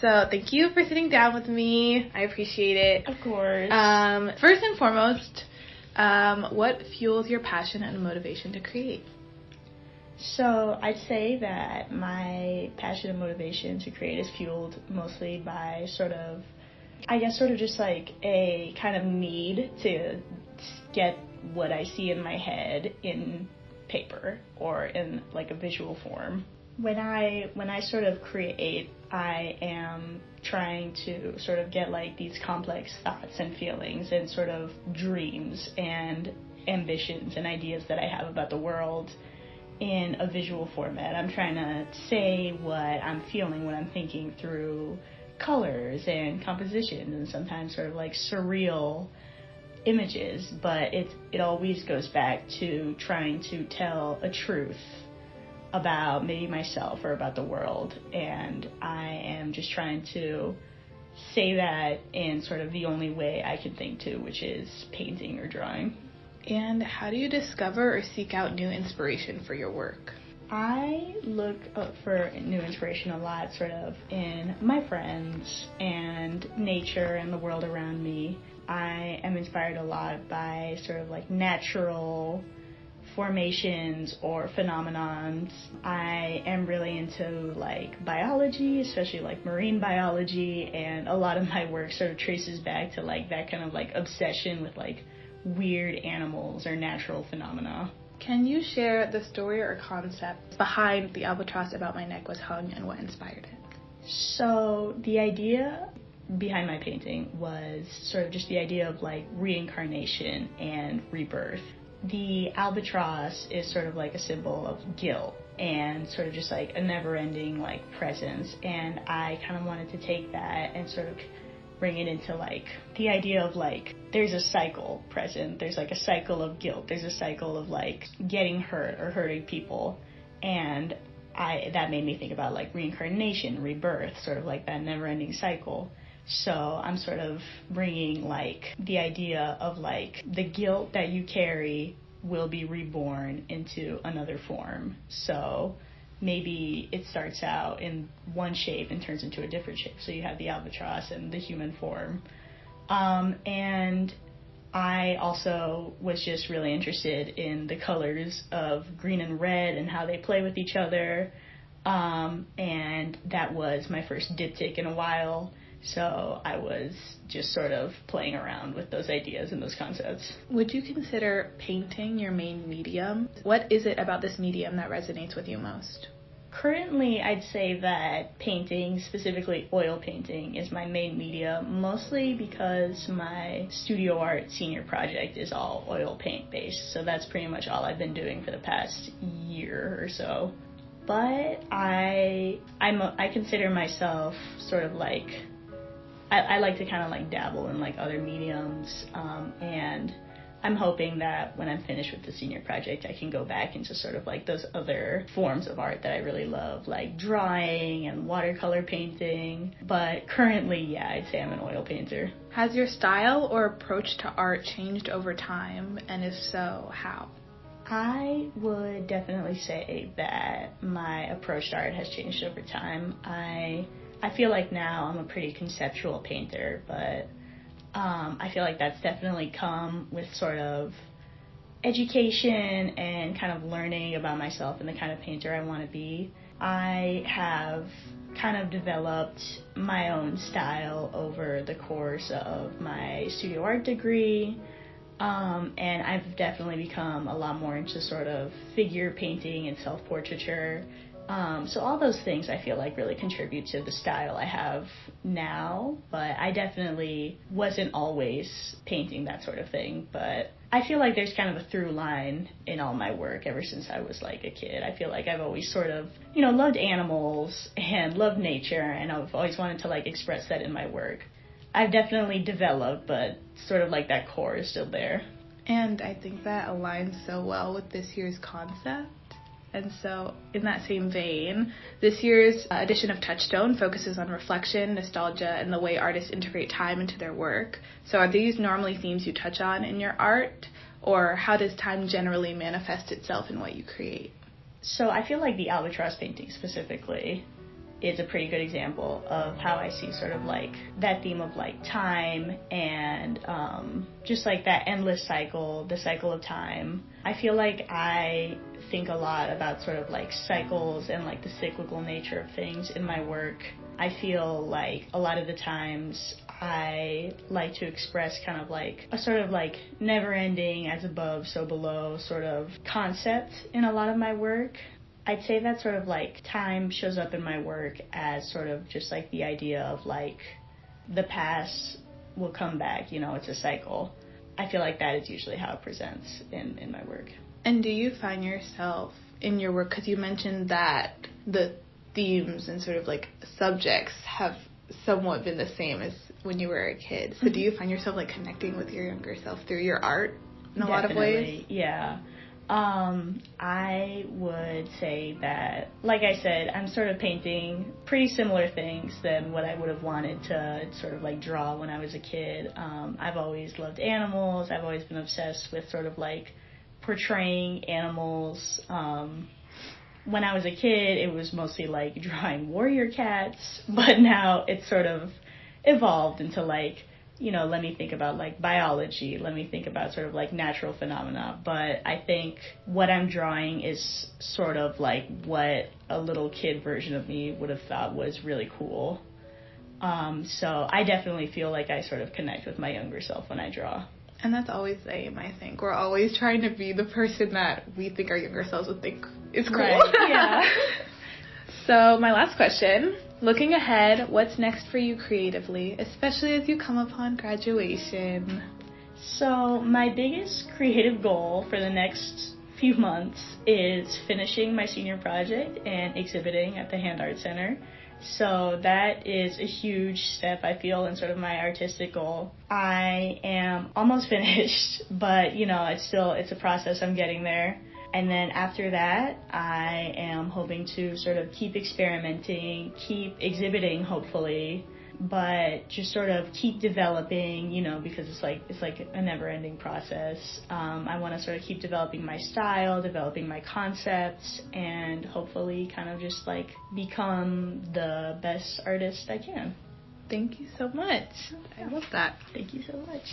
So thank you for sitting down with me. I appreciate it. Of course. First and foremost, what fuels your passion and motivation to create? So I'd say that my passion and motivation to create is fueled mostly by sort of just like a kind of need to get what I see in my head in paper or in like a visual form. When I sort of create, I am trying to sort of get like these complex thoughts and feelings and sort of dreams and ambitions and ideas that I have about the world in a visual format. I'm trying to say what I'm feeling, what I'm thinking through colors and compositions and sometimes sort of like surreal images, but it always goes back to trying to tell a truth about maybe myself or about the world, and I am just trying to say that in sort of the only way I can think to, which is painting or drawing. And how do you discover or seek out new inspiration for your work? I look for new inspiration a lot sort of in my friends and nature and the world around me. I am inspired a lot by sort of like natural formations or phenomenons. I am really into like biology, especially like marine biology, and a lot of my work sort of traces back to like that kind of like obsession with like weird animals or natural phenomena. Can you share the story or concept behind the albatross about my neck was hung and what inspired it? So the idea behind my painting was sort of just the idea of like reincarnation and rebirth. The albatross is sort of like a symbol of guilt and sort of just like a never-ending like presence, and I kind of wanted to take that and sort of bring it into like the idea of like there's a cycle present, there's like a cycle of guilt, there's a cycle of like getting hurt or hurting people, and that made me think about like reincarnation, rebirth, sort of like that never-ending cycle. So I'm sort of bringing like the idea of like the guilt that you carry will be reborn into another form. So maybe it starts out in one shape and turns into a different shape. So you have the albatross and the human form. And I also was just really interested in the colors of green and red and how they play with each other. And that was my first diptych in a while. So I was just sort of playing around with those ideas and those concepts. Would you consider painting your main medium? What is it about this medium that resonates with you most? Currently, I'd say that painting, specifically oil painting, is my main medium, mostly because my studio art senior project is all oil paint based. So that's pretty much all I've been doing for the past year or so. But I consider myself sort of like, I like to kind of like dabble in like other mediums, and I'm hoping that when I'm finished with the senior project, I can go back into sort of like those other forms of art that I really love, like drawing and watercolor painting. But currently, yeah, I'd say I'm an oil painter. Has your style or approach to art changed over time, and if so, how? I would definitely say that my approach to art has changed over time. I feel like now I'm a pretty conceptual painter, but I feel like that's definitely come with sort of education and kind of learning about myself and the kind of painter I want to be. I have kind of developed my own style over the course of my studio art degree, and I've definitely become a lot more into sort of figure painting and self-portraiture. So all those things I feel like really contribute to the style I have now, but I definitely wasn't always painting that sort of thing. But I feel like there's kind of a through line in all my work ever since I was like a kid. I feel like I've always sort of, loved animals and loved nature, and I've always wanted to like express that in my work. I've definitely developed, but sort of like that core is still there. And I think that aligns so well with this year's concept. And so, in that same vein, this year's edition of Touchstone focuses on reflection, nostalgia, and the way artists integrate time into their work. So are these normally themes you touch on in your art, or how does time generally manifest itself in what you create? So I feel like the Albatross painting specifically is a pretty good example of how I see sort of like that theme of like time and just like that endless cycle, the cycle of time. I feel like I think a lot about sort of like cycles and like the cyclical nature of things in my work. I feel like a lot of the times I like to express kind of like a sort of like never ending, as above, so below sort of concept in a lot of my work. I'd say that sort of like time shows up in my work as sort of just like the idea of like the past will come back, you know, it's a cycle. I feel like that is usually how it presents in my work. And do you find yourself in your work, because you mentioned that the themes and sort of like subjects have somewhat been the same as when you were a kid. So do you find yourself like connecting with your younger self through your art in a lot of ways? Yeah. I would say that, like I said, I'm sort of painting pretty similar things than what I would have wanted to sort of like draw when I was a kid. I've always loved animals. I've always been obsessed with sort of like portraying animals. When I was a kid, it was mostly like drawing warrior cats, but now it's sort of evolved into like, you know, let me think about like biology, let me think about sort of like natural phenomena. But I think what I'm drawing is sort of like what a little kid version of me would have thought was really cool. So I definitely feel like I sort of connect with my younger self when I draw. And that's always the aim, I think. We're always trying to be the person that we think our younger selves would think is cool. Right, yeah. So my last question, looking ahead, what's next for you creatively, especially as you come upon graduation? So my biggest creative goal for the next few months is finishing my senior project and exhibiting at the Hand Art Center. So that is a huge step, I feel, in sort of my artistic goal. I am almost finished, but, you know, it's a process. I'm getting there. And then after that, I am hoping to sort of keep experimenting, keep exhibiting, hopefully, but just sort of keep developing, you know, because it's like a never-ending process. I want to sort of keep developing my style, developing my concepts, and hopefully kind of just like become the best artist I can. Thank you so much. I love that. Thank you so much.